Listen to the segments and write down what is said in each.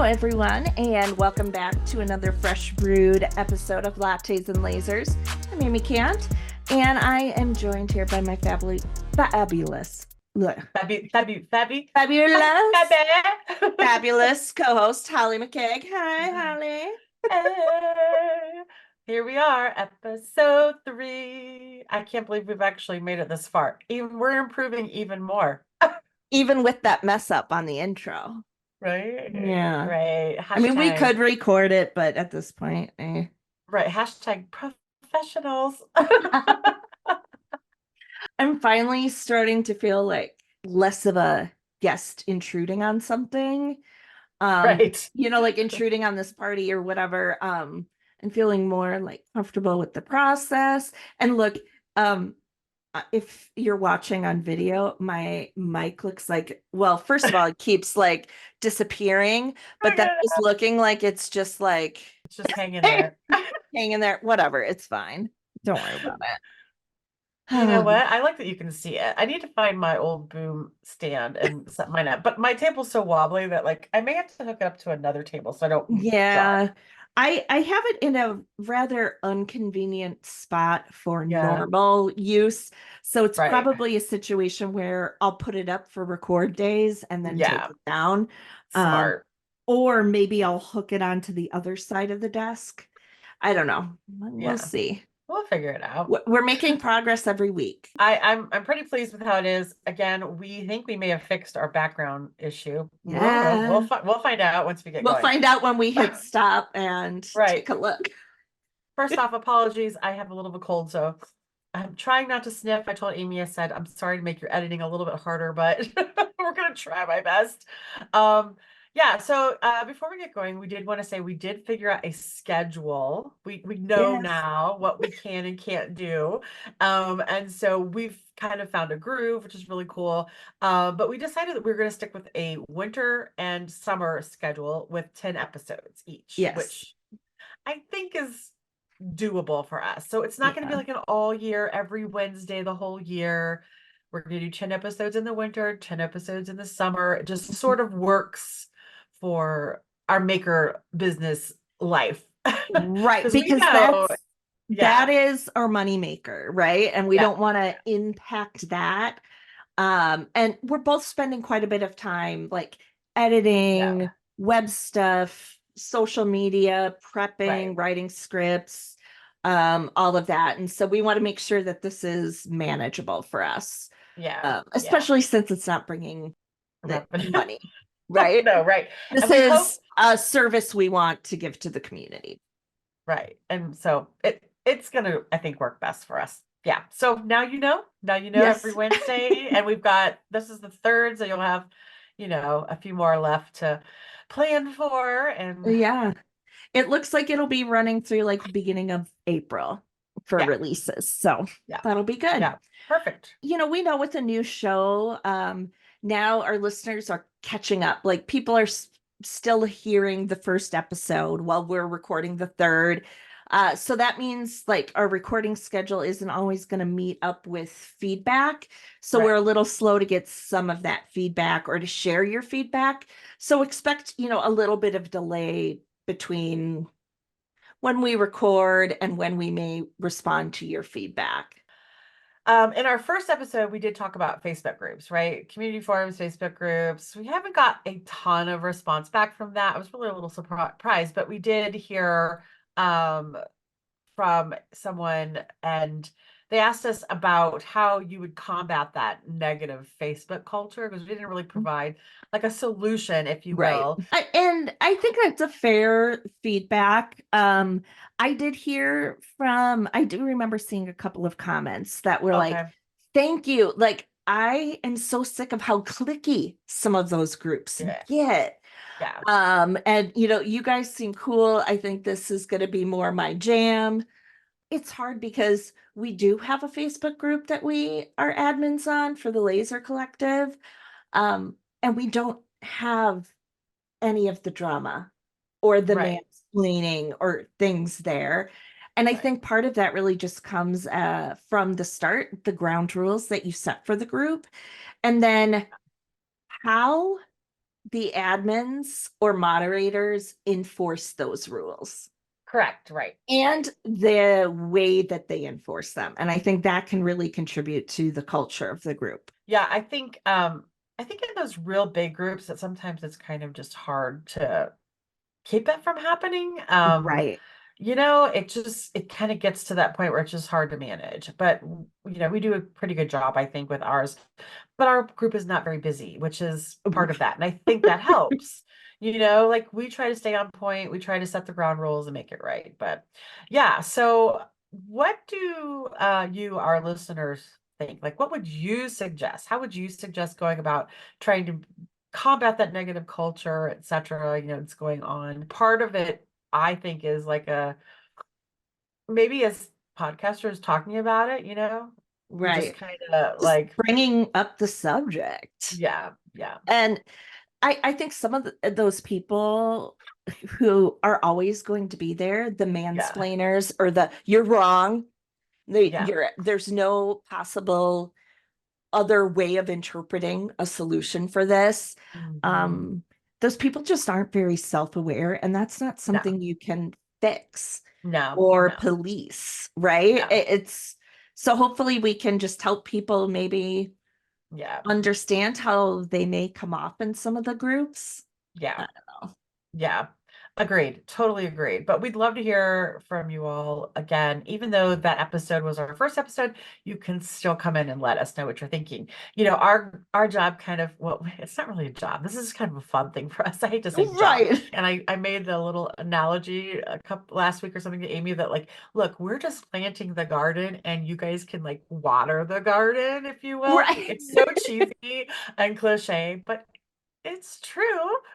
everyone, and welcome back to another fresh brewed episode of Lattes and Lasers. I'm Amy Kant, and I am joined here by my fabulous, fabulous co-host Holly McCaig. Hi, Holly. Hey, here we are, episode 3. I can't believe we've actually made it this far. We're improving even more. Even with that mess up on the intro. Right? Yeah. Right. I mean, we Hashtag, could record it, but at this point, right. Hashtag professionals. I'm finally starting to feel like less of a guest intruding on something. Right. Like intruding on this party or whatever, and feeling more like comfortable with the process. And look, if you're watching on video, my mic looks like, well, first of all, it keeps like disappearing, but that is looking like it's just like It's just hanging there. hanging there. Whatever, it's fine. Don't worry about it. You know what? I like that you can see it. I need to find my old boom stand and set mine up. But my table's so wobbly that like I may have to hook it up to another table so I don't drop. Yeah. I have it in a rather inconvenient spot for Yeah, normal use. So it's right. probably a situation where I'll put it up for record days and then take Yeah, it down. Um, smart. or maybe I'll hook it onto the other side of the desk. I don't know. We'll Yeah, see. we'll figure it out. We're making progress every week. I'm pretty pleased with how it is. Again, we think we may have fixed our background issue. Yeah. We'll find out once we get We'll going. find out when we hit stop and Right. take a look. First off, apologies. I have a little of a cold, so I'm trying not to sniff. I told Amy, I said, I'm sorry to make your editing a little bit harder, but we're gonna try my best. Yeah, so before we get going, we did want to say we did figure out a schedule. We know Yes. now what we can and can't do. And so we've kind of found a groove, which is really cool. But we decided that we were going to stick with a winter and summer schedule with 10 episodes each, Yes. which I think is doable for us. So it's not going to be Yeah. like an all year, every Wednesday, the whole year. We're going to do 10 episodes in the winter, 10 episodes in the summer. It just sort of works for our maker business life. Right, Because we because know, that yeah, is our money maker, right? And we yeah, don't want to impact that. And we're both spending quite a bit of time like yeah, editing, web stuff, social media, prepping, right. writing scripts, all of that. And so we want to make sure that this is manageable for us, Yeah, yeah. especially since it's not bringing the Revenue. money, right? No, right. This And we hope, is a service we want to give to the community. right. And so it's gonna, I think, work best for us. Yeah. So now you know every Yes. Wednesday, and we've got this is the third, so you'll have, a few more left to plan for. And Yeah. It looks like it'll be running through like the beginning of April for yeah, releases. So yeah, that'll be good. yeah. Perfect. We know with a new show, now our listeners are catching up. Like people are still hearing the first episode while we're recording the third. So that means like our recording schedule isn't always going to meet up with feedback. So we're Right. a little slow to get some of that feedback or to share your feedback. So expect, a little bit of delay between when we record and when we may respond to your feedback. In our first episode, we did talk about Facebook groups, right? Community forums, Facebook groups. We haven't got a ton of response back from that. I was really a little surprised, but we did hear um, from someone, and they asked us about how you would combat that negative Facebook culture, because we didn't really provide like a solution, if you Right. will. And I think that's a fair feedback. I do remember seeing a couple of comments that were like, Okay. thank you. Like, I am so sick of how clicky some of those groups Yeah. get. Yeah. And you guys seem cool. I think this is going to be more my jam. It's hard because we do have a Facebook group that we are admins on for the Laser Collective. And we don't have any of the drama or the Right. mansplaining or things there. And I Right. think part of that really just comes from the start, the ground rules that you set for the group, and then how the admins or moderators enforce those rules Correct. Right. and the way that they enforce them. And I think that can really contribute to the culture of the group. Yeah, I think in those real big groups that sometimes it's kind of just hard to keep that from happening. Right. It kind of gets to that point where it's just hard to manage. But we do a pretty good job, I think, with ours. But our group is not very busy, which is part of that. And I think that helps. Like we try to stay on point, we try to set the ground rules and make it right. But yeah, so what do our listeners think? Like, what would you suggest? How would you suggest going about trying to combat that negative culture, etc., it's going on? Part of it, I think, is like maybe as podcasters talking about it, we just Right. kind of Just like, bringing up the subject. yeah, yeah, And I think some of those people who are always going to be there, the yeah, mansplainers or the you're wrong, yeah. there's no possible other way of interpreting a solution for this. Mhm. Um, those people just aren't very self-aware, and that's not No, something you can fix no, or no, police, right? no, It's so hopefully we can just help people maybe yeah, understand how they may come off in some of the groups. yeah. I don't know. Yeah, agreed. Totally agreed. But we'd love to hear from you all again. Even though that episode was our first episode, you can still come in and let us know what you're thinking. Our job kind of, well, it's not really a job. This is kind of a fun thing for us. I hate to say job. Right. And I made the little analogy a couple last week or something to Amy that like, look, we're just planting the garden and you guys can like water the garden, if you will. Right. It's so cheesy and cliche, but it's true,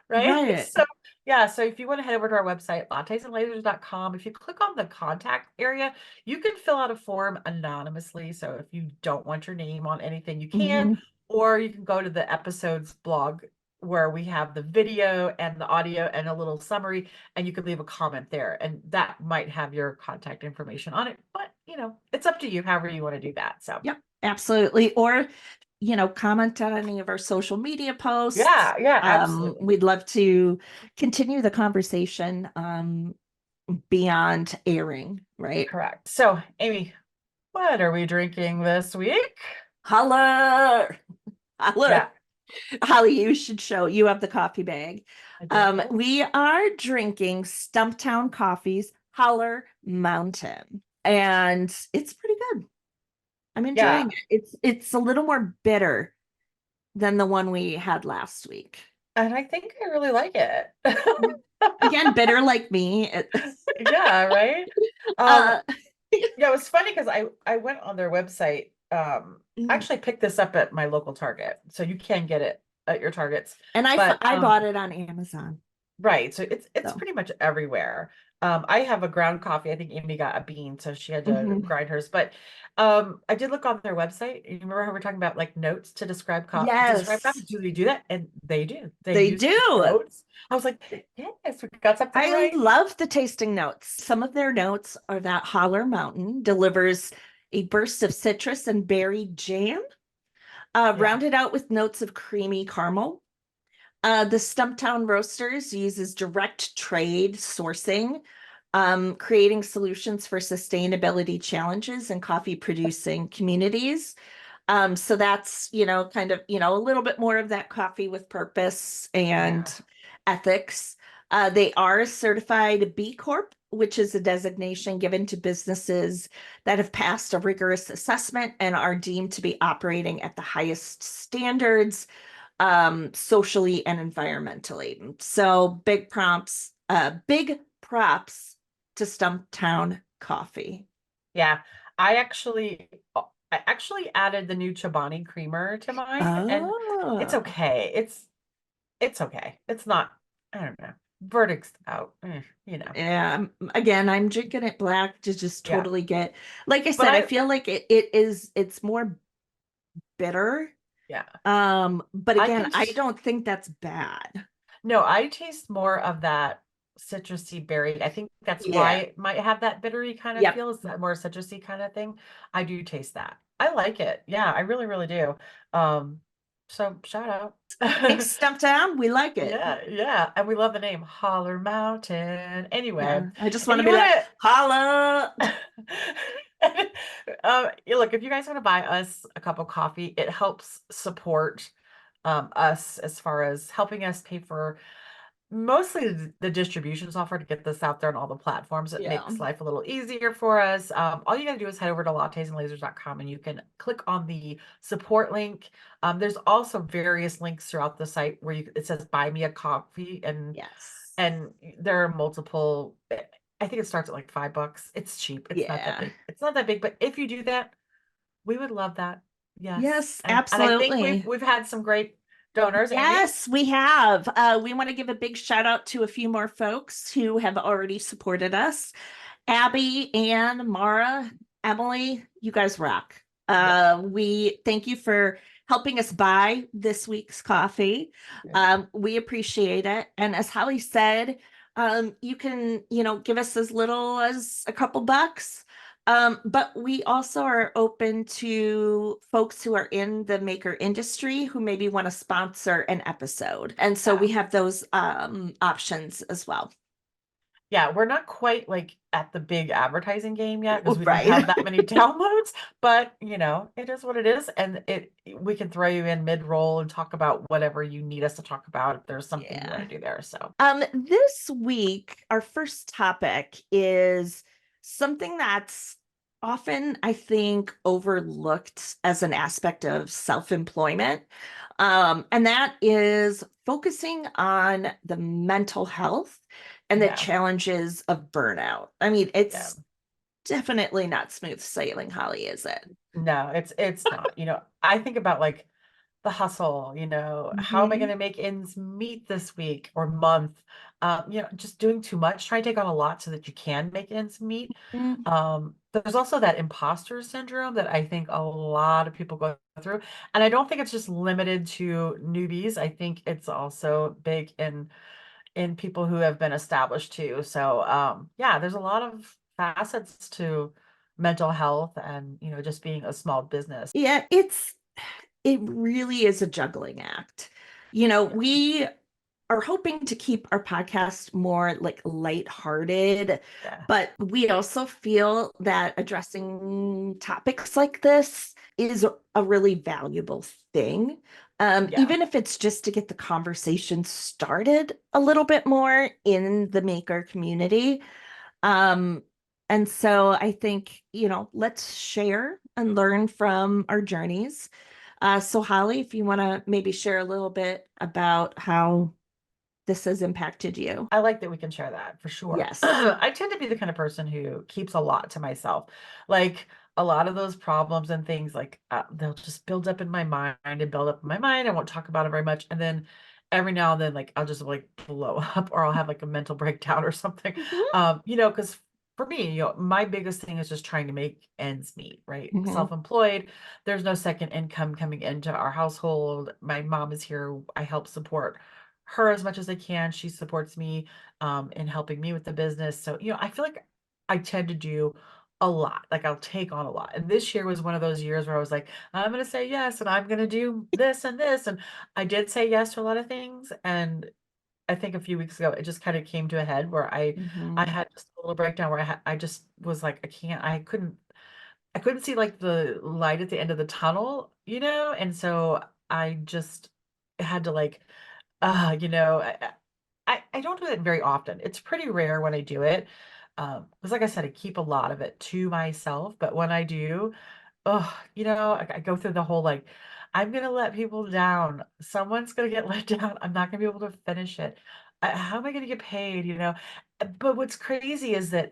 right? Right. So yeah, so if you want to head over to our website, lattesandlasers.com, if you click on the contact area, you can fill out a form anonymously. So if you don't want your name on anything, you can, Mhm. or you can go to the episodes blog where we have the video and the audio and a little summary, and you can leave a comment there. And that might have your contact information on it. But it's up to you, however you want to do that. So Yep, absolutely. Or, comment on any of our social media posts. yeah, yeah, absolutely. We'd love to continue the conversation beyond airing, right? Correct. So, Amy, what are we drinking this week? Holler, holler. Yeah, Holly, you should show. You have the coffee bag. I do. We are drinking Stumptown Coffee's Holler Mountain, and it's pretty good. I'm enjoying Yeah. it. It's a little more bitter than the one we had last week. And I think I really like it. Again, bitter like me. Yeah, right. Um, uh, yeah, it was funny because I went on their website. I actually picked this up at my local Target, so you can get it at your Targets. and But I bought it on Amazon. right, so it's So pretty much everywhere. I have a ground coffee. I think Amy got a bean, so she had to mhm. grind hers. But I did look on their website. You remember how we are talking about like notes to describe coffee? Yes, Do they do that? And they do. They they use do. notes. I was like, yes, we got something I right. love the tasting notes. Some of their notes are that Holler Mountain delivers a burst of citrus and berry jam, Yeah, rounded out with notes of creamy caramel. The Stumptown Roasters uses direct trade sourcing, creating solutions for sustainability challenges in coffee producing communities. So that's, kind of, a little bit more of that coffee with purpose and yeah, ethics. They are certified B Corp, which is a designation given to businesses that have passed a rigorous assessment and are deemed to be operating at the highest standards, socially and environmentally. So big props to Stumptown Coffee. yeah. I actually, I actually added the new Chobani creamer to mine, and it's Oh, okay. It's okay. It's not. I don't know. Verdict's out. yeah. Again, I'm drinking it black to just Yeah. totally get, like I But said, I feel like it's more bitter. yeah, But I again, can. I don't think that's bad. No, I taste more of that citrusy berry. I think that's why Yeah. it might have that bittery kind of Yep. feel. Is that more citrusy kind of thing? I do taste that. I like it. Yeah, I really, really do. Um, So shout out. Thanks, Stumptown. We like it. Yeah, yeah. And we love the name Holler Mountain. Anyway, Yeah, I just if want to you be like, want holla. to look, if you guys want to buy us a cup of coffee, it helps support us as far as helping us pay for mostly the distribution software to get this out there on all the platforms. It Yeah. makes life a little easier for us. All you got to do is head over to lattesandlasers.com and you can click on the support link. There's also various links throughout the site where it says buy me a coffee, Yes. and there are multiple. I think it starts at like $5. It's cheap. It's not that Yeah. big. It's not that big, but if you do that, we would love that. Yes. Yes, And I think we've absolutely. we've had some great donors, Andy. Yes, we have. We want to give a big shout out to a few more folks who have already supported us. Abby, Ann, Mara, Emily, you guys rock. Yeah. We thank you for helping us buy this week's coffee. Yeah. We appreciate it. And as Holly said, you can, give us as little as a couple bucks. But we also are open to folks who are in the maker industry who maybe want to sponsor an episode. And so we Yeah. have those options as well. Yeah, we're not quite like at the big advertising game yet because we don't Right. have that many downloads, but it is what it is. And we can throw you in mid-roll and talk about whatever you need us to talk about if there's something you want Yeah. to do there. So This week, our first topic is something that's often, I think, overlooked as an aspect of self-employment. And that is focusing on the mental health and the yeah, challenges of burnout. I mean, yeah. it's definitely not smooth sailing, Holly, is it? No, it's not. I think about like the hustle, how am I going Mhm. to make ends meet this week or month? Just doing too much, try to take on a lot so that you can make ends meet. Mm. There's also that imposter syndrome that I think a lot of people go through. And I don't think it's just limited to newbies. I think it's also big in people who have been established too. So yeah, there's a lot of facets to mental health and just being a small business. Yeah, it really is a juggling act. Yeah, We are hoping to keep our podcast more like lighthearted, yeah, but we also feel that addressing topics like this is a really valuable thing. yeah. Even if it's just to get the conversation started a little bit more in the maker community. Um, and so I think, let's share and learn from our journeys. So Holly, if you want to maybe share a little bit about how this has impacted you. I like that we can share that for sure. Yes. I tend to be the kind of person who keeps a lot to myself. Like a lot of those problems and things, like they'll just build up in my mind and build up in my mind. I won't talk about it very much. And then every now and then, like I'll just like blow up or I'll have like a mental breakdown or something. Mhm. Because for me, my biggest thing is just trying to make ends meet, right? Mhm. Self-employed, there's no second income coming into our household. My mom is here. I help support her as much as I can. She supports me in helping me with the business. So, I feel like I tend to do a lot. Like I'll take on a lot. And this year was one of those years where I was like, I'm going to say yes and I'm going to do this and this. And I did say yes to a lot of things. And I think a few weeks ago, it just kind of came to a head where I Mhm. had just a little breakdown where I just was like, I couldn't see like the light at the end of the tunnel. And so I just had to like I don't do it very often. It's pretty rare when I do it. Because like I said, I keep a lot of it to myself, but when I do, oh, I go through the whole like, I'm gonna let people down. Someone's gonna get let down. I'm not gonna be able to finish it. How am I gonna get paid? But what's crazy is that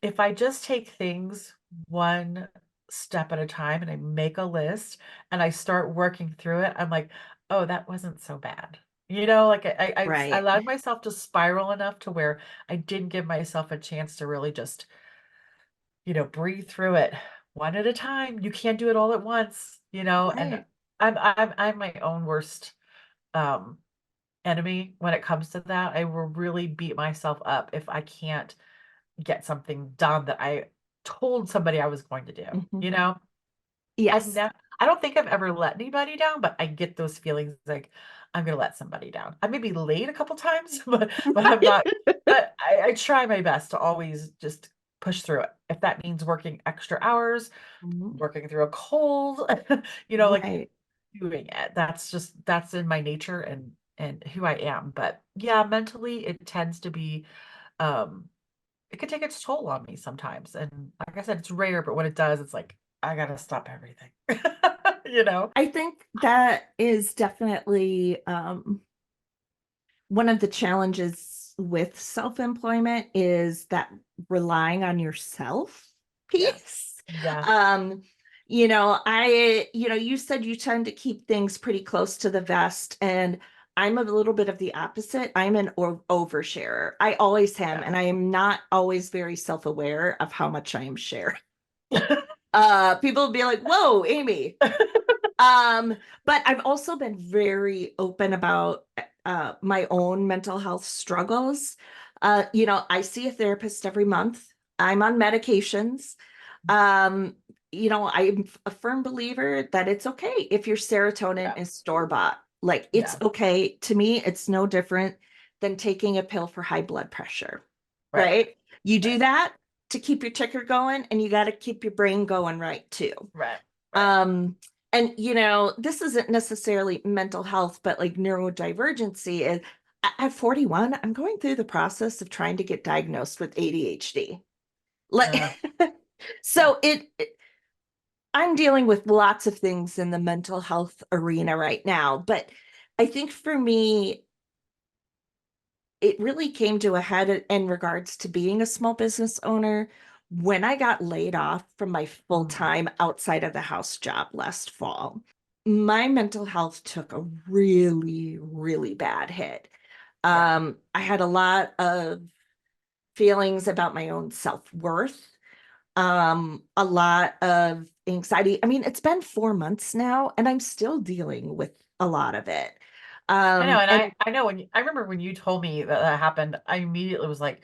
if I just take things one step at a time and I make a list and I start working through it, I'm like, oh, that wasn't so bad. Like I Right. allowed myself to spiral enough to where I didn't give myself a chance to really just, breathe through it one at a time. You can't do it all at once. And Right. I'm my own worst um enemy when it comes to that. I will really beat myself up if I can't get something done that I told somebody I was going to do, Mhm. you know? I've Yes. never I don't think I've ever let anybody down, but I get those feelings like I'm gonna let somebody down. I may be late a couple times, but I'm not. But I try my best to always just push through it. If that means working extra hours, Mhm. working through a cold, like Right. doing it. That's in my nature and who I am. But yeah, mentally it tends to be um it could take its toll on me sometimes. And like I said, it's rare, but when it does, it's like I gotta stop everything. You know? I think that is definitely one of the challenges with self-employment is that relying on yourself Yes. piece. Yeah. Um, you said you tend to keep things pretty close to the vest, and I'm a little bit of the opposite. I'm an oversharer. I always am, Yeah. and I am not always very self-aware of how much I am sharing. People will be like, "Whoa, Amy." Um, but I've also been very open about my own mental health struggles. I see a therapist every month. I'm on medications. Um, I'm a firm believer that it's okay if your serotonin Yeah. is store-bought. Like it's Yeah. okay. To me, it's no different than taking a pill for high blood pressure, Right. right? You do Right. that to keep your ticker going, and you got to keep your brain going right too. Right. Right. Um, and this isn't necessarily mental health, but like neurodivergency is at 41, I'm going through the process of trying to get diagnosed with ADHD. Like, Uh, yeah. so I'm dealing with lots of things in the mental health arena right now, but I think for me, it really came to a head in regards to being a small business owner when I got laid off from my full Mm, time outside of the house job last fall. My mental health took a really, really bad hit. yeah. I had a lot of feelings about my own self worth, a lot of anxiety. I mean, it's been 4 months now, and I'm still dealing with a lot of it. I know, and And I know I remember when you told me that that happened, I immediately was like,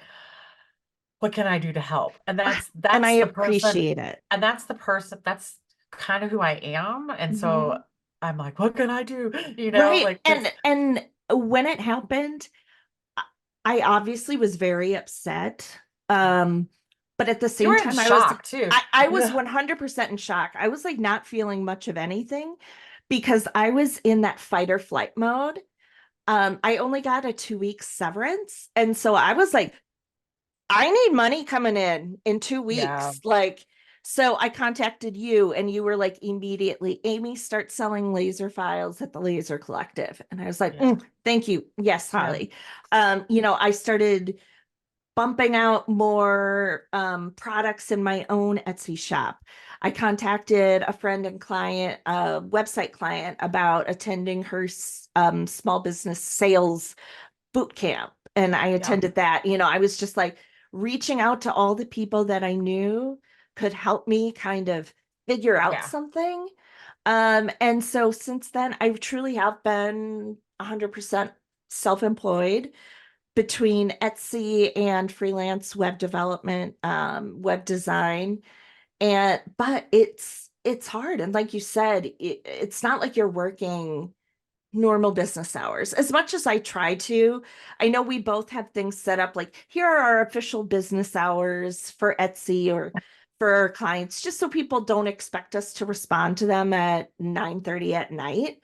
what can I do to help? And that's and I that's the person, appreciate it. and that's the person, that's kind of who I am. And so Mhm. I'm like, what can I do? Right. Like And this, when it happened, I obviously was very upset. Um, but at the you same were in time, I was shock too. I was Yeah. 100% in shock. I was like not feeling much of anything because I was in that fight or flight mode. I only got a 2 week severance. And so I was like, I need money coming in 2 weeks. Yeah. Like, so I contacted you and you were like immediately, Amy, start selling laser files at the Laser Collective. And I was like, Yeah. thank you. Yes, Yeah. Holly. I started bumping out more products in my own Etsy shop. I contacted a friend and client, a website client, about attending her small business sales boot camp, and I Yeah. attended that. I was just like reaching out to all the people that I knew could help me kind of figure out Yeah. something. And so since then, I truly have been 100% self-employed between Etsy and freelance web development, web design. But it's hard. And like you said, it's not like you're working normal business hours. As much as I try to, I know we both have things set up like here are our official business hours for Etsy or for our clients, just so people don't expect us to respond to them at 9:30 at night.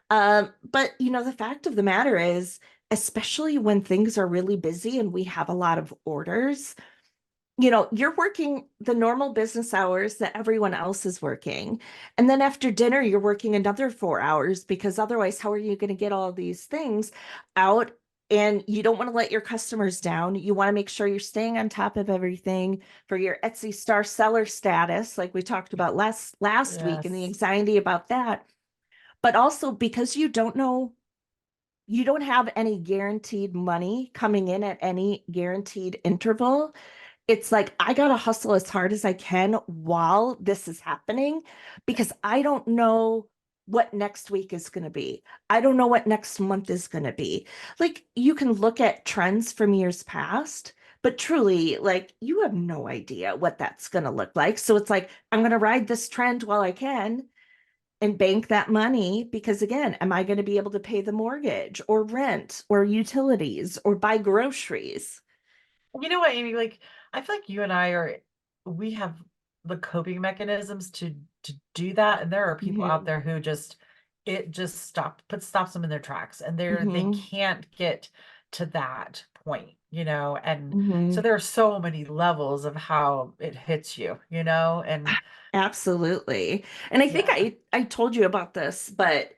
But the fact of the matter is, especially when things are really busy and we have a lot of orders, you're working the normal business hours that everyone else is working. And then after dinner, you're working another 4 hours because otherwise, how are you going to get all these things out? And you don't want to let your customers down. You want to make sure you're staying on top of everything for your Etsy star seller status, like we talked about last week, and the Yes. anxiety about that. But also because you don't have any guaranteed money coming in at any guaranteed interval. It's like I gotta hustle as hard as I can while this is happening because I don't know what next week is going to be. I don't know what next month is going to be. Like you can look at trends from years past, but truly, like you have no idea what that's going to look like. So it's like I'm going to ride this trend while I can, and bank that money because again, am I going to be able to pay the mortgage or rent or utilities or buy groceries? You know what, Amy? Like, I feel like you and I are, we have the coping mechanisms to do that, and there are people out Hmm. there who just it just stops them in their tracks, and they Hmm. can't get to that point, and so Hmm. there are so many levels of how it hits you, and Absolutely. And I think yeah. I told you about this, but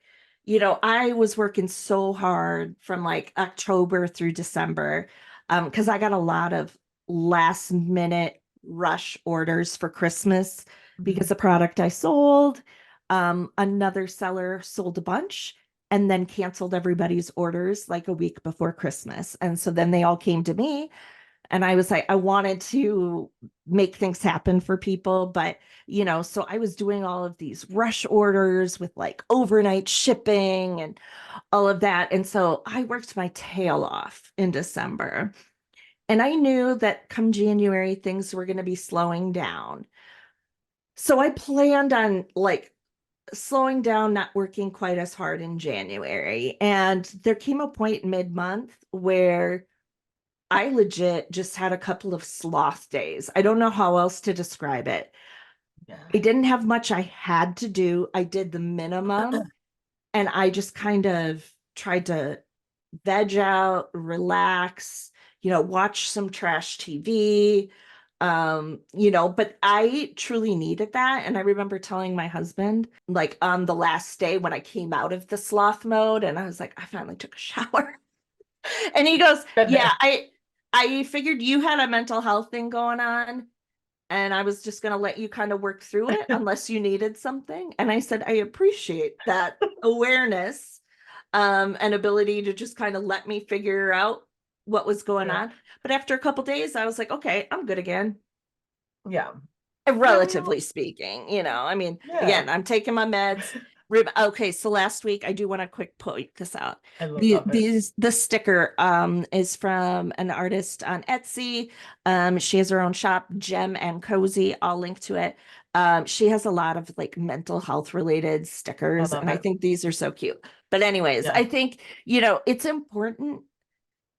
I was working so hard from like October through December, because I got a lot of last minute rush orders for Christmas because Mhm. the product I sold, another seller sold a bunch and then canceled everybody's orders like a week before Christmas. And so then they all came to me and I was like, I wanted to make things happen for people, but so I was doing all of these rush orders with like overnight shipping and all of that. And so I worked my tail off in December. And I knew that come January, things were going to be slowing down. So I planned on like slowing down, not working quite as hard in January. And there came a point mid-month where I legit just had a couple of sloth days. I don't know how else to describe it. Yeah. I didn't have much I had to do. I did the minimum and I just kind of tried to veg out, relax, watch some trash TV. But I truly needed that. And I remember telling my husband, like on the last day when I came out of the sloth mode, and I was like, I finally took a shower. And he goes, "Yeah, Goodness. I figured you had a mental health thing going on, and I was just going to let you kind of work through it unless you needed something." And I said, "I appreciate that awareness and ability to just kind of let me figure out what was going Yeah. on." But after a couple days, I was like, "Okay, I'm good again." Yeah. Yeah, Relatively speaking, I mean, yeah. again, I'm taking my meds. Okay, so last week I do want to quick point this out. I love it. The sticker is from an artist on Etsy. She has her own shop, Gem and Cozy. I'll link to it. She has a lot of like mental health related I stickers, love and I it. think these are so cute. But anyways, Yeah. I think it's important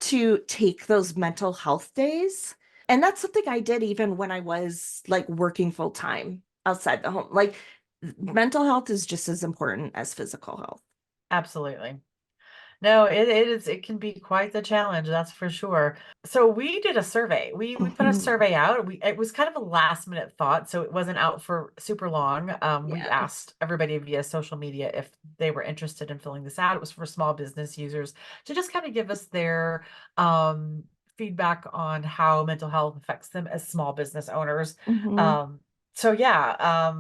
to take those mental health days. And that's something I did even when I was like working full time outside the home. Like mental health is just as important as physical health. Absolutely. No, it can be quite the challenge, that's for sure. So we did a survey. We put a Mhm. survey out. It was kind of a last minute thought, so it wasn't out for super long. We Yeah. asked everybody via social media if they were interested in filling this out. It was for small business users to just kind of give us their um feedback on how mental health affects them as small business owners. Hmm. Um, so yeah,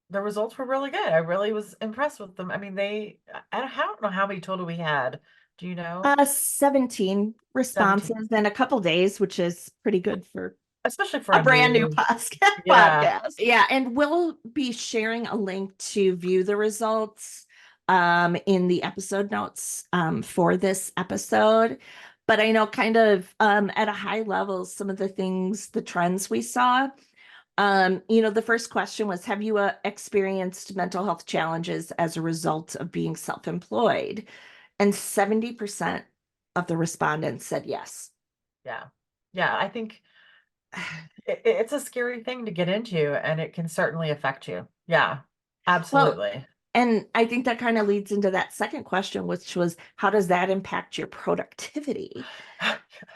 the results were really good. I really was impressed with them. I mean, I don't know how many total we had. Do you know? 17 17. responses in a couple days, which is pretty good for Especially for a a brand new new, podcast. yeah, Yeah, and we'll be sharing a link to view the results in the episode notes for this episode. But I know kind of at a high level, some of the things, the trends we saw. The first question was, have you experienced mental health challenges as a result of being self-employed? And 70% of the respondents said yes. yeah. Yeah, I think it's a scary thing to get into and it can certainly affect you. Yeah, Well, absolutely. and I think that kind of leads into that second question, which was, how does that impact your productivity?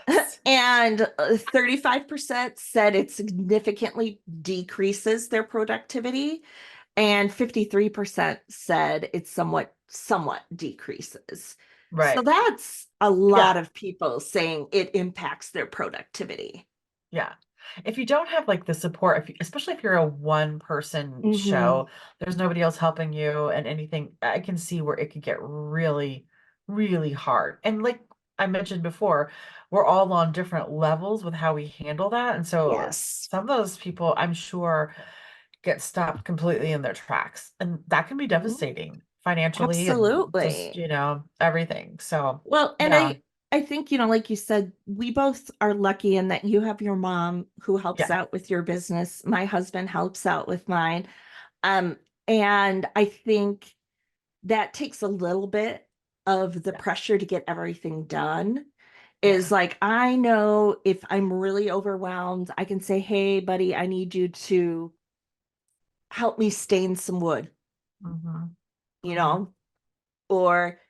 Yes. And 35% said it significantly decreases their productivity, and 53% said it somewhat decreases. So Right. that's a Yeah. lot of people saying it impacts their productivity. Yeah. If you don't have like the support, especially if you're a one person Hmm. show, there's nobody else helping you and anything, I can see where it could get really, really hard. And like I mentioned before, we're all on different levels with how we handle that. And so Yes. some of those people, I'm sure, get stopped completely in their tracks. And that can be Mhm. devastating financially and just, Absolutely. everything. So, Well, and yeah, I think, like you said, we both are lucky in that you have your mom who helps yeah, out with your business. My husband helps out with mine. Um, And I think that takes a little bit of the Yeah. pressure to get everything done. Is Yeah. like, I know if I'm really overwhelmed, I can say, hey, buddy, I need you to help me stain some wood, Mm-hmm. you Mm-hmm. know, or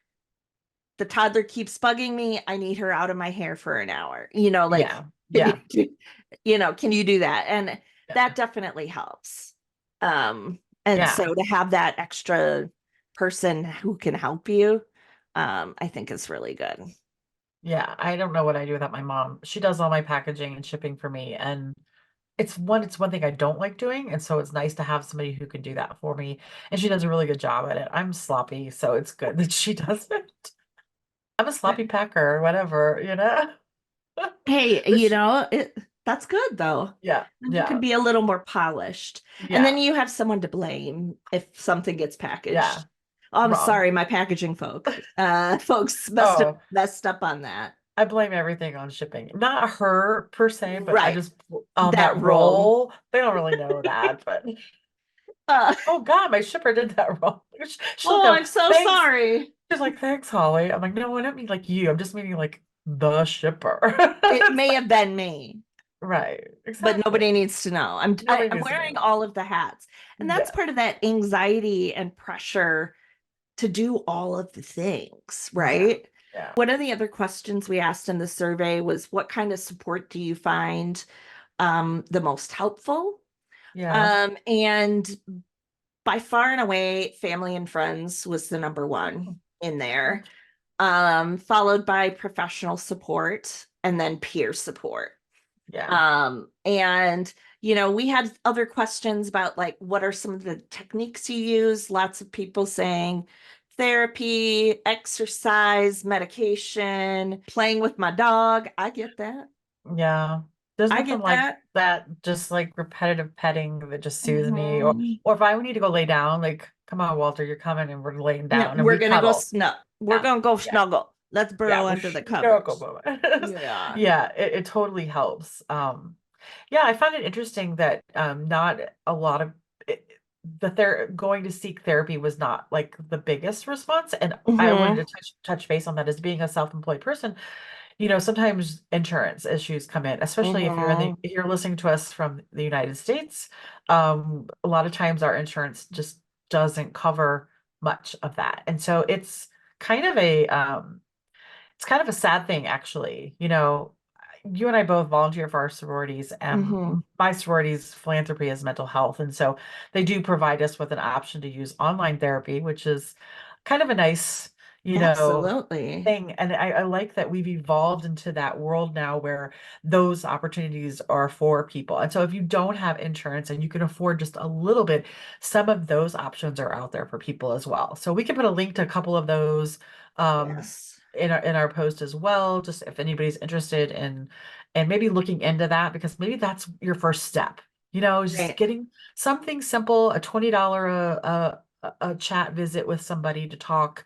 the toddler keeps bugging me. I need her out of my hair for an hour, like, Yeah. can you Yeah. do, can you do that? And Yeah. that definitely helps. And Yeah. so to have that extra person who can help you, I think is really good. Yeah. I don't know what I do without my mom. She does all my packaging and shipping for me. And it's one thing I don't like doing. And so it's nice to have somebody who can do that for me. And she does a really good job at it. I'm sloppy, so it's good that she does it. I'm a sloppy packer or whatever, you know? Hey, But she, that's good though. yeah, And you can yeah, be a little more polished. And then yeah, you have someone to blame if something gets yeah, packaged. Oh, I'm wrong. sorry, my packaging folks must have Oh, messed up on that. I blame everything on shipping. Not her per se, but I Right. just That that role. role. They don't really know that, but Uh, oh God, my shipper did that wrong. She'll oh, go, I'm so thanks. sorry. She's like, thanks, Holly. I'm like, no, I don't mean like you. I'm just meaning like the shipper. It may have been me, Right. but Exactly. nobody needs to know. Nobody I'm needs to wearing know. all of the hats. And that's Yeah. part of that anxiety and pressure to do all of the things, Yeah. right? Yeah. One of the other questions we asked in the survey was, what kind of support do you find the most helpful? Yeah. And by far and away, family and friends was the number one in there, followed by professional support and then peer support. Yeah. And we had other questions about like, what are some of the techniques you use? Lots of people saying therapy, exercise, medication, playing with my dog. I get that. Yeah. There's I nothing get like that. that, just like repetitive petting that just soothes me. Mhm. Or if I need to go lay down, like, come on, Walter, you're coming and we're laying Yeah, down and we're we gonna go cuddle. snug. We're Yeah. gonna go Yeah. snuggle. Let's Yeah. burrow We're under the snuggle covers. moment. Yeah. Yeah, it totally helps. Yeah, I find it interesting that not a lot of it, going to seek therapy was not like the biggest response. And I wanted Hmm. to touch base on that as being a self-employed person. Sometimes insurance issues come in, especially Hmm. if you're listening to us from the United States. A lot of times our insurance just doesn't cover much of that. And so it's kind of a sad thing, actually. You and I both volunteer for our sororities, and Hmm. my sorority's philanthropy is mental health. And so they do provide us with an option to use online therapy, which is kind of a nice, you know, Absolutely. thing. And I like that we've evolved into that world now where those opportunities are for people. And so if you don't have insurance and you can afford just a little bit, some of those options are out there for people as well. So we can put a link to a couple of those Yes. in our post as well, just if anybody's interested in and maybe looking into that, because maybe that's your first step, just Right. getting something simple, a $20 a chat visit with somebody to talk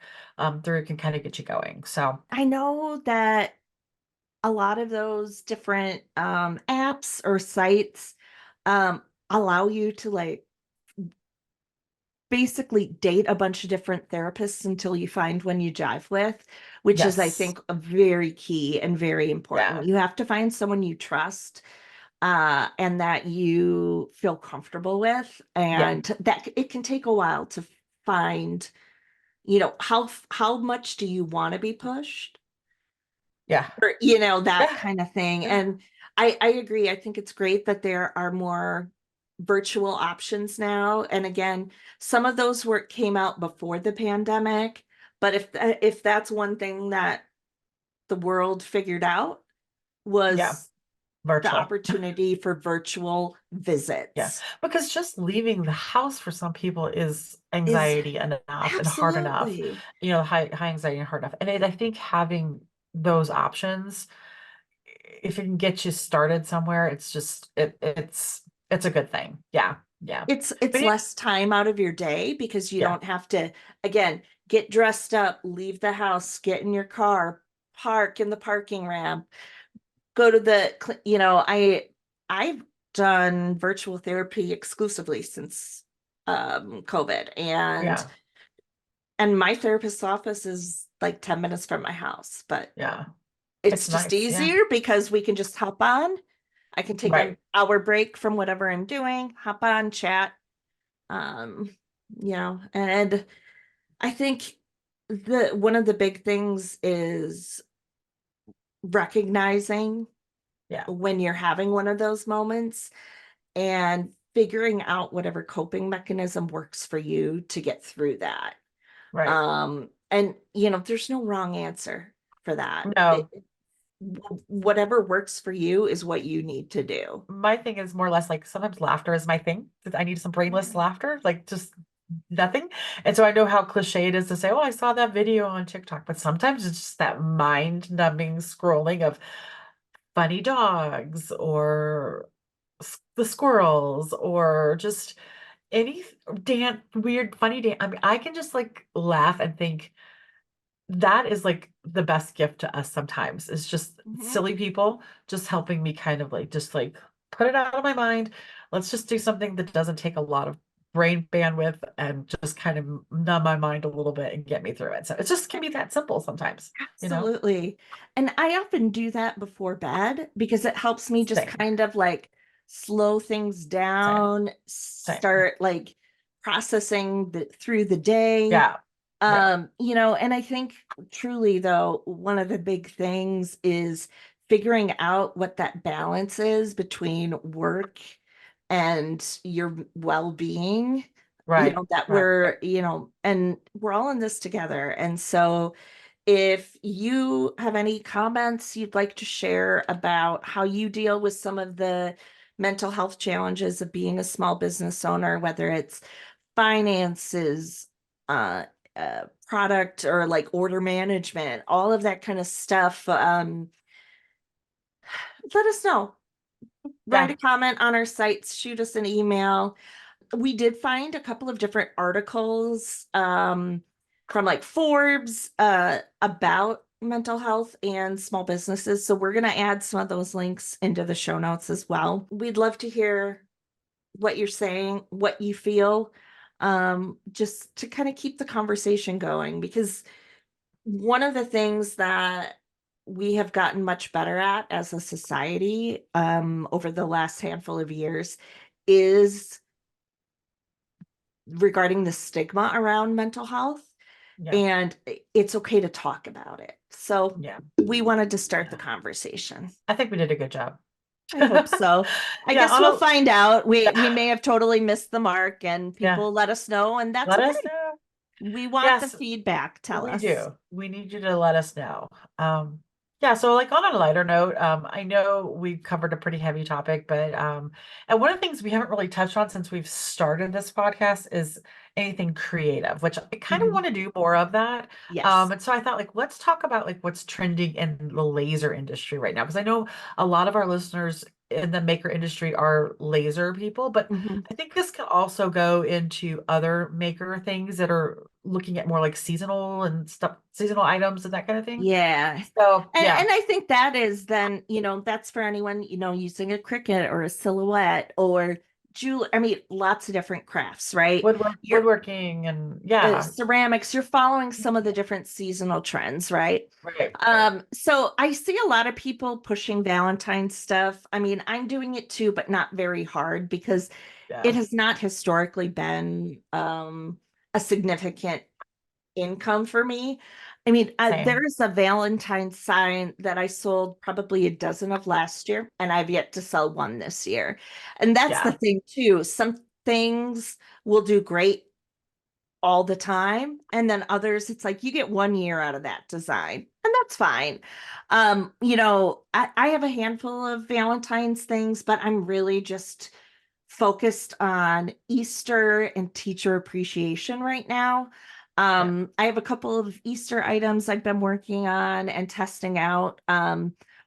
through can kind of get you going. So I know that a lot of those different apps or sites um, allow you to like basically date a bunch of different therapists until you find one you jive with, which is, I yes. think, a very key and very Yeah. important. You have to find someone you trust and that you feel comfortable with, Yeah. and that it can take a while to find, how much do you want to be pushed? Yeah. Or that Yeah. kind of thing. Yeah. And I agree. I think it's great that there are more virtual options now. And again, some of those work came out before the pandemic, but if that's one thing that the world figured out, Yeah. was the Virtual. opportunity for virtual Yeah. visits. Because just leaving the house for some people is Is anxiety enough and hard enough, absolutely. high anxiety and hard enough. And I think having those options, if it can get you started somewhere, it's a good thing. Yeah. Yeah. It's But yeah, less time out of your day because you yeah. don't have to, again, get dressed up, leave the house, get in your car, park in the parking ramp, go to I've done virtual therapy exclusively since COVID, and Yeah. my therapist's office is like 10 minutes from my house, but Yeah. it's It's just nice. Yeah. easier because we can just hop on. I can take an Right. hour break from whatever I'm doing, hop on, chat. Um, and I think the one of the big things is recognizing Yeah. when you're having one of those moments and figuring out whatever coping mechanism works for you to get through that. Right. And there's no wrong answer for that. No, Whatever works for you is what you need to do. my thing is more or less like sometimes laughter is my thing. I need some brainless laughter, like just nothing. And so I know how cliche it is to say, oh, I saw that video on TikTok, but sometimes it's just that mind-numbing scrolling of funny dogs or the squirrels or just any weird, funny dance. I mean, I can just like laugh and think that is like the best gift to us sometimes. It's just Mhm. silly people just helping me kind of like just like put it out of my mind. Let's just do something that doesn't take a lot of brain bandwidth and just kind of numb my mind a little bit and get me through it. So it just can be that simple sometimes, you know? Absolutely. And I often do that before bed because it helps me just Same, kind of like slow things same, down, same. start like processing through the day. Yeah, yeah, And I think truly though, one of the big things is figuring out what that balance is between work and your well-being, right, that right. and we're all in this together. And so if you have any comments you'd like to share about how you deal with some of the mental health challenges of being a small business owner, whether it's finances, uh, product or like order management, all of that kind of stuff, let us know. Write Yeah, a comment on our sites, shoot us an email. We did find a couple of different articles from like Forbes about mental health and small businesses. So we're going to add some of those links into the show notes as well. We'd love to hear what you're saying, what you feel, just to kind of keep the conversation going. Because one of the things that we have gotten much better at as a society over the last handful of years is regarding the stigma around mental health, yeah, and it's okay to talk about it. So yeah, we wanted to start the yeah. conversation. I think we did a good job. I hope so. I Yeah, guess on we'll a find out. We yeah, may have totally missed the mark, and yeah. people let us know, and that's Let us okay. know. We want the Yes, feedback. Tell we us. do. We need you to let us know. Yeah, so like on a lighter note, I know we've covered a pretty heavy topic, but and one of the things we haven't really touched on since we've started this podcast is anything creative, which I kind of Mhm. want to do more of that. Yes. And so I thought like let's talk about like what's trending in the laser industry right now, because I know a lot of our listeners in the maker industry are laser people, but Mhm. I think this can also go into other maker things that are looking at more like seasonal and stuff, seasonal items and that kind of thing. Yeah. So And yeah, I think that is then, that's for anyone, using a cricket or a silhouette or jewel. I mean, lots of different crafts, right? You're woodworking and yeah, ceramics, you're following some of the different seasonal trends, right? right, right. So I see a lot of people pushing Valentine's stuff. I mean, I'm doing it too, but not very hard because it Yeah, has not historically been a significant income for me. I mean, same. there is a Valentine's sign that I sold probably a dozen of last year, and I've yet to sell one this year. And that's the Yeah, thing too. Some things will do great all the time, and then others, it's like you get 1 year out of that design, and that's fine. I have a handful of Valentine's things, but I'm really just focused on Easter and teacher appreciation right now. yeah, I have a couple of Easter items I've been working on and testing out,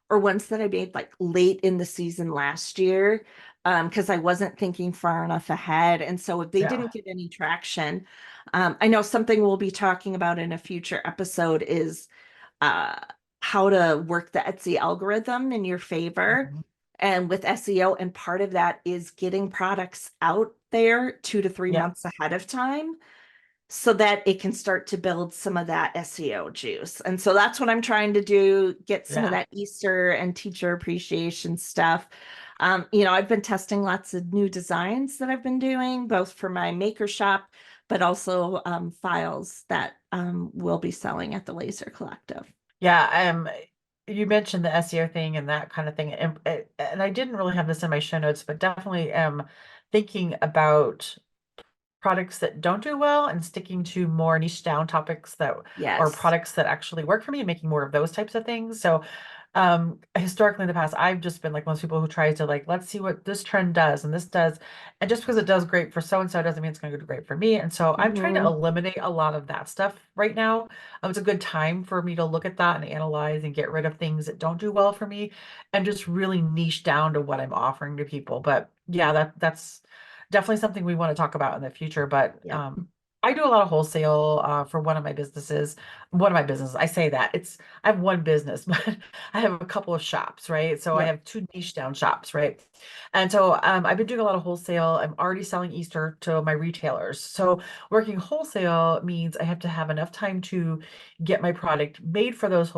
or ones that I made like late in the season last year, because I wasn't thinking far enough ahead. And so if they yeah. didn't get any traction, I know something we'll be talking about in a future episode is uh, how to work the Etsy algorithm in your favor Mhm. and with SEO. And part of that is getting products out there 2 to 3 Yeah. months ahead of time so that it can start to build some of that SEO juice. And so that's what I'm trying to do, get some of Yeah. that Easter and teacher appreciation stuff. I've been testing lots of new designs that I've been doing, both for my maker shop, but also files that will be selling at the Laser Collective. Yeah. You mentioned the SEO thing and that kind of thing. And I didn't really have this in my show notes, but definitely am thinking about products that don't do well and sticking to more niche down topics that or Yes. products that actually work for me and making more of those types of things. So historically in the past, I've just been like most people who try to like, let's see what this trend does and this does. And just because it does great for so and so doesn't mean it's going to do great for me. And so I'm trying to Hmm. eliminate a lot of that stuff right now. It's a good time for me to look at that and analyze and get rid of things that don't do well for me and just really niche down to what I'm offering to people. But yeah, that's definitely something we want to talk about in the future. But Yep. I do a lot of wholesale for one of my businesses. One of my businesses, I say that I have one business, but I have a couple of shops, right? So I Yep. have two niche down shops, right? And so I've been doing a lot of wholesale. I'm already selling Easter to my retailers. So working wholesale means I have to have enough time to get my product made for those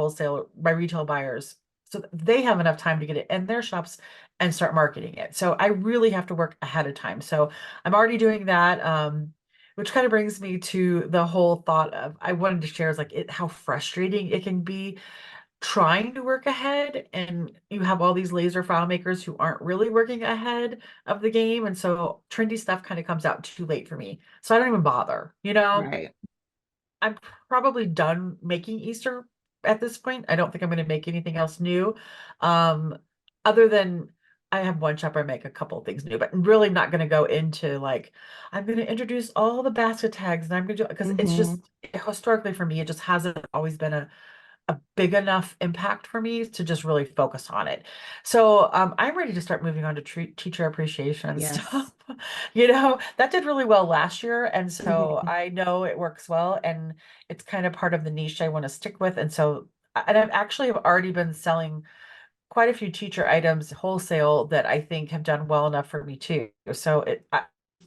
my retail buyers. So that they have enough time to get it in their shops and start marketing it. So I really have to work ahead of time. So I'm already doing that. Which kind of brings me to the whole thought of I wanted to share is like how frustrating it can be trying to work ahead, and you have all these laser file makers who aren't really working ahead of the game, and so trendy stuff kind of comes out too late for me. So I don't even bother, Right. I'm probably done making Easter at this point. I don't think I'm going to make anything else new. Um, Other than I have one shop where I make a couple of things new, but I'm really not going to go into like, I'm going to introduce all the basket tags and I'm going to do, because it's Hmm. just historically for me, it just hasn't always been a big enough impact for me to just really focus on it. So I'm ready to start moving on to teacher appreciation stuff. Yes. That did really well last year. And so Hmm. I know it works well and it's kind of part of the niche I want to stick with. And so, and I've actually have already been selling quite a few teacher items wholesale that I think have done well enough for me too. So I'm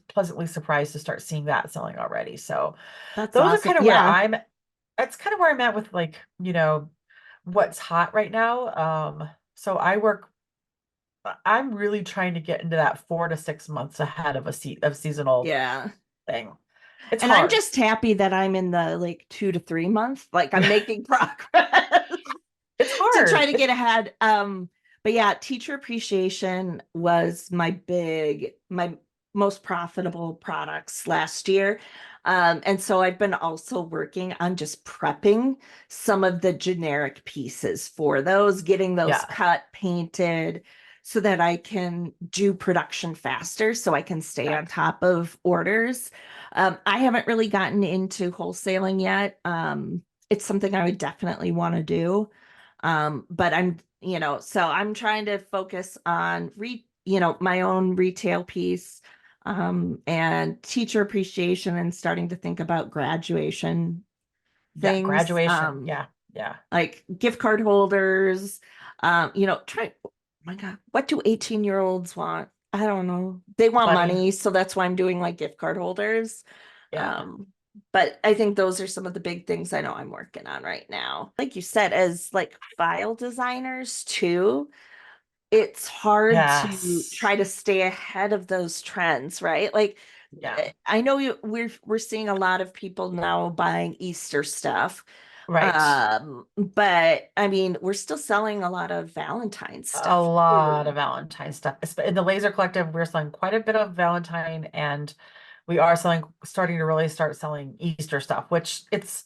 pleasantly surprised to start seeing that selling already. So That's those are awesome. kind of where Yeah. that's kind of where I'm at with like, what's hot right now. So I'm really trying to get into that 4 to 6 months ahead of of seasonal Yeah. thing. It's And I'm hard. just happy that I'm in the like 2 to 3 months, like I'm making progress It's to try hard. to get ahead. But yeah, teacher appreciation was my most profitable products last year. And so I've been also working on just prepping some of the generic pieces for those, getting those Yeah. cut, painted, so that I can do production faster, so I can stay Yeah. on top of orders. I haven't really gotten into wholesaling yet. It's something I would definitely want to do. But so I'm trying to focus on my own retail piece, and teacher appreciation and starting to think about graduation Yeah. things, Graduation. Yeah. Yeah. like gift card holders, oh my God, what do 18-year-olds want? I don't know. They want Money. money, so that's why I'm doing like gift card holders. Yeah. Um, but I think those are some of the big things I know I'm working on right now. Like you said, as like file designers too, it's hard to Yes. try to stay ahead of those trends, right? Like Yeah. I know we're seeing a lot of people now buying Easter stuff. Right. But I mean, we're still selling a lot of Valentine's A stuff lot of too. Valentine stuff. In the Laser Collective, we're selling quite a bit of Valentine, and we are starting to really start selling Easter stuff, which it's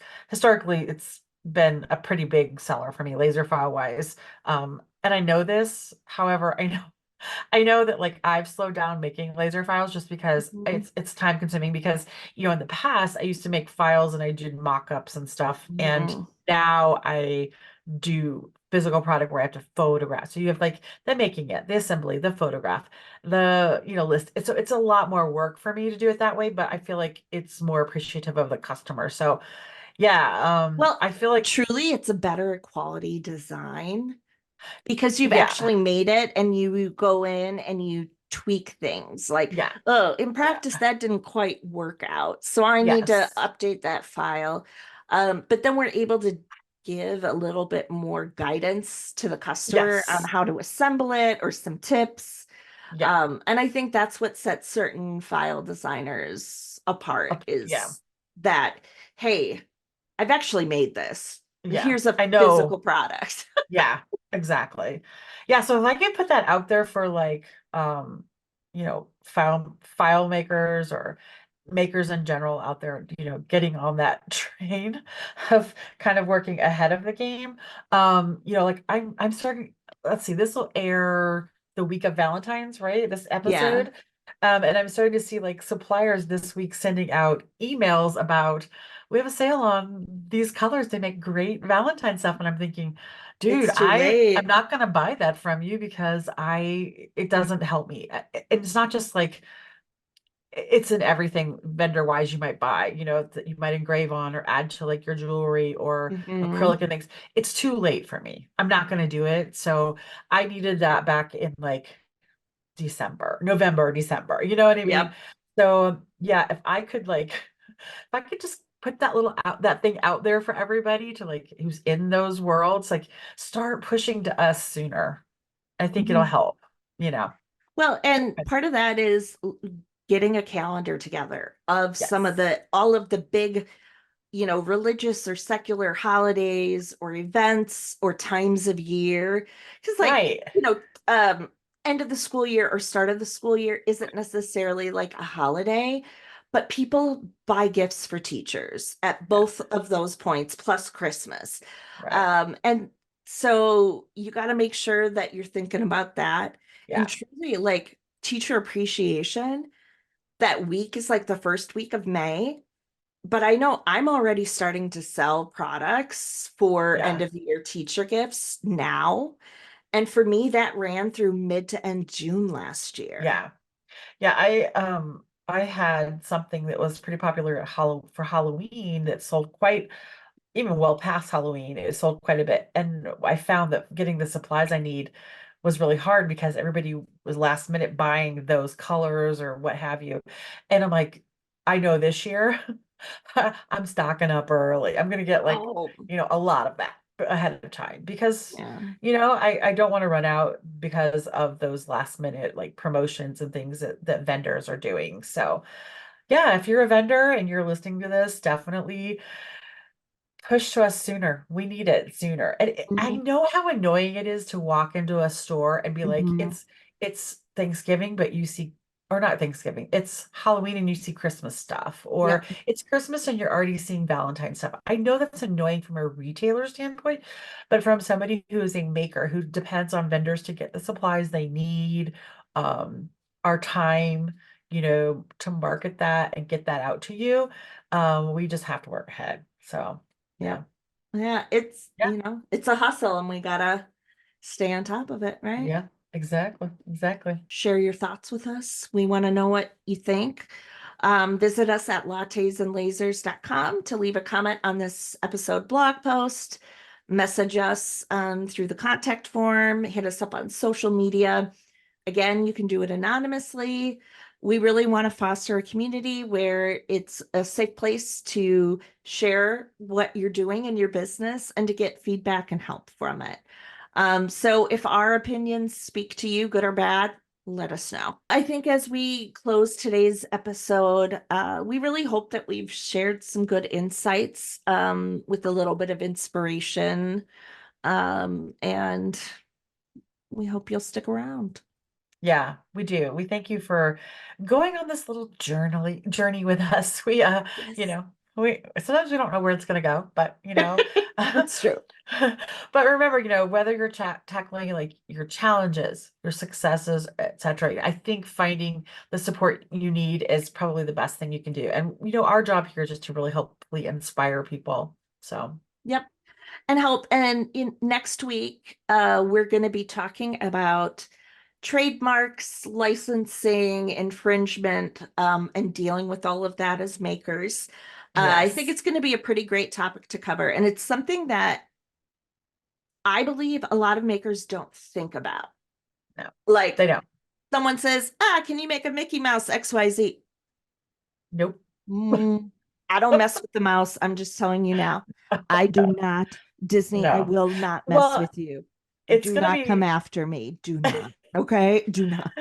been a pretty big seller for me, laser file wise. And I know this, however, I know that like I've slowed down making laser files just because Mhm. it's time consuming because in the past I used to make files and I did mock-ups and stuff, and Mhm. now I do physical product where I have to photograph. So you have like the making it, the assembly, the photograph, the list. It's a lot more work for me to do it that way, but I feel like it's more appreciative of the customer. So yeah, Well, I feel like truly, it's a better quality design because you've yeah, actually made it and you go in and you tweak things like, Yeah. oh, in practice Yeah. that didn't quite work out, so I need to Yes. update that file. But then we're able to give a little bit more guidance to the customer on Yes. how to assemble it or some tips. Yeah. And I think that's what sets certain file designers apart Yeah. is that, hey, I've actually made this. Yeah. Here's a I physical know. product. Yeah, exactly. Yeah, so if I can put that out there for like file makers or makers in general out there, getting on that train of kind of working ahead of the game. Like I'm starting, let's see, this will air the week of Valentine's, right? This Yeah, episode. And I'm starting to see like suppliers this week sending out emails about we have a sale on these colors. They make great Valentine stuff. And I'm thinking, dude, it's too I'm late. not gonna buy that from you because it doesn't help me. It's not just like it's in everything vendor wise you might buy, that you might engrave on or add to like your jewelry or Hmm. acrylic and things. It's too late for me. I'm not gonna do it. So I needed that back in like November, December. You know what I mean? Yep. So yeah, if I could like if I could just put that thing out there for everybody to like who's in those worlds, like start pushing to us sooner. I think it'll Mhm. help, you know. Well, and part of that is getting a calendar together of some of Yes. the all of the big, religious or secular holidays or events or times of year. Because, like, Right. end of the school year or start of the school year isn't necessarily like a holiday, but people buy gifts for teachers at both Yes. of those points, plus Christmas. Right. And so you got to make sure that you're thinking about that. And Yeah. truly, like, teacher appreciation, that week is like the first week of May, but I know I'm already starting to sell products for end Yeah. of year teacher gifts now. And for me, that ran through mid to end June last year. Yeah. Yeah. I had something that was pretty popular for Halloween that sold quite even well past Halloween, it sold quite a bit. And I found that getting the supplies I need was really hard because everybody was last minute buying those colors or what have you. And I'm like, I know this year I'm stocking up early. I'm gonna get like, Oh, a lot of that ahead of time because yeah. I don't want to run out because of those last minute like promotions and things that vendors are doing. So yeah, if you're a vendor and you're listening to this, definitely push to us sooner. We need it sooner. And I Mhm. know how annoying it is to walk into a store and be like, Mhm. it's Thanksgiving, but you see, or not Thanksgiving, it's Halloween and you see Christmas stuff, or Yep. it's Christmas and you're already seeing Valentine stuff. I know that's annoying from a retailer standpoint, but from somebody who is a maker who depends on vendors to get the supplies they need, um, our time, to market that and get that out to you, we just have to work ahead. So. Yeah. Yep. Yeah. It's, Yeah. it's a hustle and we gotta stay on top of it, right? Yeah. Exactly. Exactly. Share your thoughts with us. We want to know what you think. Visit us at lattesandlasers.com to leave a comment on this episode blog post. Message us through the contact form. Hit us up on social media. Again, you can do it anonymously. We really want to foster a community where it's a safe place to share what you're doing in your business and to get feedback and help from it. So if our opinions speak to you, good or bad, let us know. I think as we close today's episode, we really hope that we've shared some good insights with a little bit of inspiration. And we hope you'll stick around. Yeah, we do. We thank you for going on this little journey with us. You Yes. know, we sometimes we don't know where it's gonna go, but That's true. but remember, whether you're tackling like your challenges, your successes, etc. I think finding the support you need is probably the best thing you can do. And our job here is just to really hopefully inspire people. So Yep. And help. And in next week, we're going to be talking about trademarks, licensing, infringement, and dealing with all of that as makers. I think yes, it's going to be a pretty great topic to cover. And it's something that I believe a lot of makers don't think about. no, they Like, don't. Someone says, can you make a Mickey Mouse XYZ? Nope. I don't mess with the mouse. I'm just telling you now. I do not. Disney, I No. will not mess Well, with you. it's Do gonna not come be after me. Do not. Okay? Do not.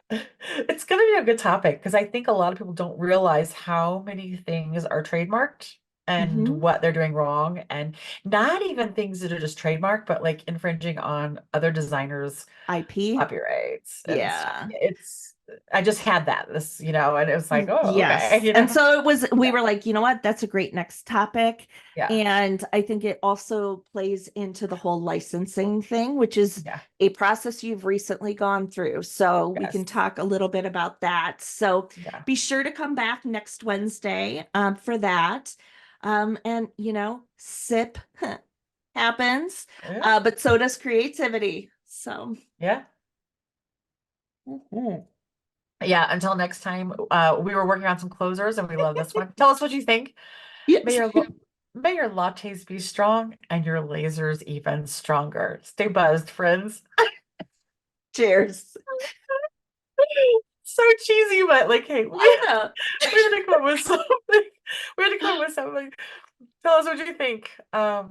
it's gonna be a good topic because I think a lot of people don't realize how many things are trademarked and Hmm. what they're doing wrong, and not even things that are just trademarked, but like infringing on other designers' IP. copyrights and stuff. Yeah. It's I just had this, and it was like, oh, okay, Yes. And so we were like, you know what? That's a great next topic. Yeah, And I think it also plays into the whole licensing thing, which is yeah, a process you've recently gone through. So we yes, can talk a little bit about that. So yeah, be sure to come back next Wednesday for that. And, sip happens, yeah, but so does creativity. So, yeah. mhm. Yeah, until next time, we were working on some closers and we love this one. Tell us what you think. May Yes. your may your lattes be strong and your lasers even stronger. Stay buzzed, friends. Cheers. So cheesy, but like, hey, I know. we had to come up with something. We had to come up with something. Tell us what you think. I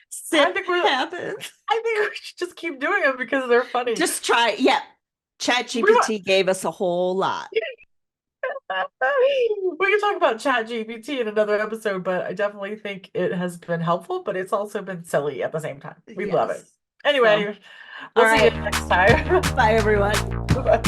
Sip think we're happens. I think we should just keep doing them because they're funny. Just try. Yeah. Chat We want GPT gave us a whole lot. we can talk about Chat GPT in another episode, but I definitely think it has been helpful, but it's also been silly at the same time. We love it. Yes. So, Anyway, all we'll see you right. next time. Bye, everyone. Bye.